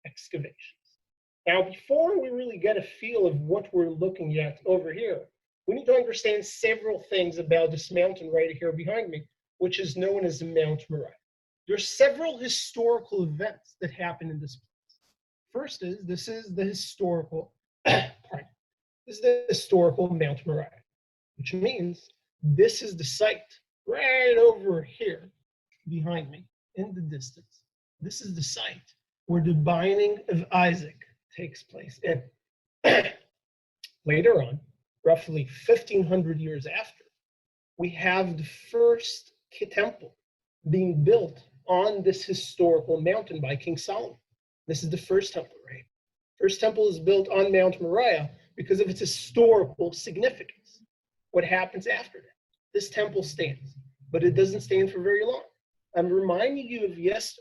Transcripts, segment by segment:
excavations. Now, before we really get a feel of what we're looking at over here, we need to understand several things about this mountain right here behind me, which is known as Mount Moriah. There are several historical events that happen in this place. First is this is the historical, pardon, this is the historical Mount Moriah, which means this is the site right over here behind me in the distance. This is the site where the binding of Isaac takes place. And later on, roughly 1500 years after, we have the first temple being built on this historical mountain by King Solomon. This is the first temple, right? First temple is built on Mount Moriah because of its historical significance. What happens after that? This temple stands, but it doesn't stand for very long. I'm reminding you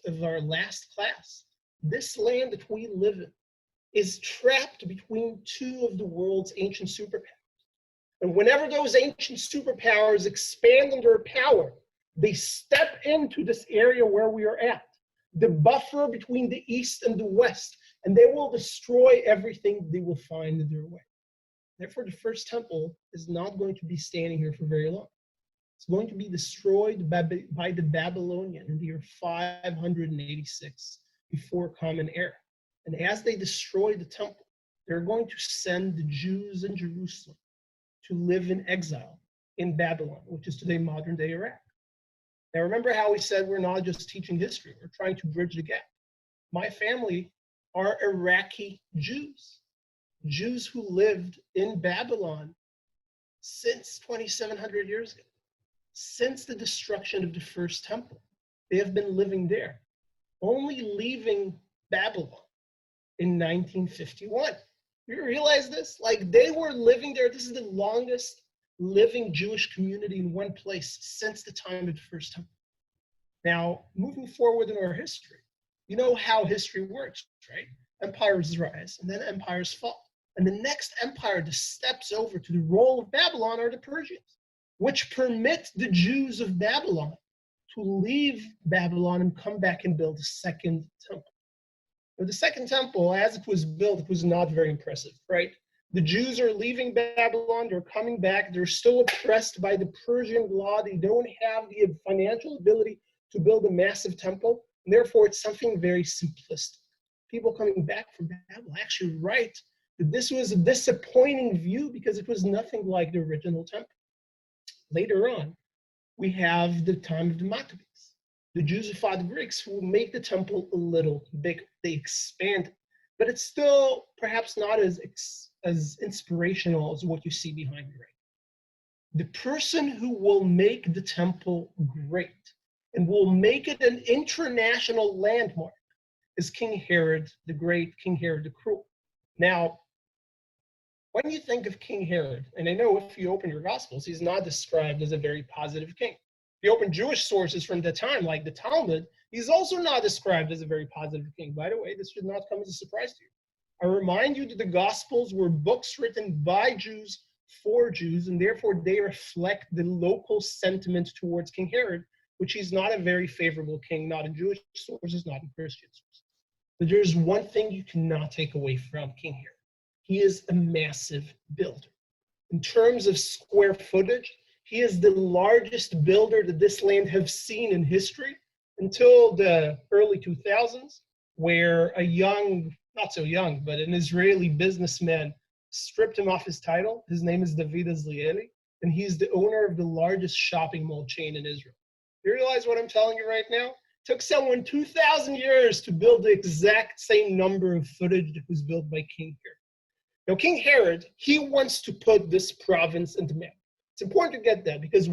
of our last class. This land that we live in is trapped between two of the world's ancient superpowers. And whenever those ancient superpowers expand in their power, they step into this area where we are at, the buffer between the east and the west, and they will destroy everything they will find in their way. Therefore, the first temple is not going to be standing here for very long. It's going to be destroyed by the Babylonians in the year 586 before Common Era. And as they destroy the temple, they're going to send the Jews in Jerusalem to live in exile in Babylon, which is today modern-day Iraq. Now, remember how we said we're not just teaching history, we're trying to bridge the gap. My family are Iraqi Jews, Jews who lived in Babylon since 2,700 years ago. Since the destruction of the first temple, they have been living there, only leaving Babylon in 1951. You realize this? Like, they were living there. This is the longest living Jewish community in one place since the time of the first temple. Now, moving forward in our history, you know how history works, right? Empires rise and then empires fall. And the next empire that steps over to the role of Babylon are the Persians, which permit the Jews of Babylon to leave Babylon and come back and build a second temple. But the second temple, as it was built, it was not very impressive, right? The Jews are leaving Babylon, they're coming back, they're still oppressed by the Persian law, they don't have the financial ability to build a massive temple, and therefore it's something very simplistic. People coming back from Babylon actually write that this was a disappointing view because it was nothing like the original temple. Later on, we have the time of the Maccabees. The Jews who fought the Greeks will make the temple a little bigger. They expand it, but it's still perhaps not as inspirational as what you see behind me right now. The person who will make the temple great and will make it an international landmark is King Herod the Great, King Herod the Cruel. Now, when you think of King Herod, and I know if you open your Gospels, he's not described as a very positive king. If you open Jewish sources from the time, like the Talmud, he's also not described as a very positive king. By the way, this should not come as a surprise to you. I remind you that the Gospels were books written by Jews for Jews, and therefore they reflect the local sentiment towards King Herod, which he's not a very favorable king, not in Jewish sources, not in Christian sources. But there's one thing you cannot take away from King Herod. He is a massive builder. In terms of square footage, he is the largest builder that this land has seen in history until the early 2000s, where a young, not so young, but an Israeli businessman stripped him off his title. His name is David Azrieli, and he's the owner of the largest shopping mall chain in Israel. You realize what I'm telling you right now? It took someone 2,000 years to build the exact same number of footage that was built by King Herod. Now, King Herod, he wants to put this province into map. It's important to get that because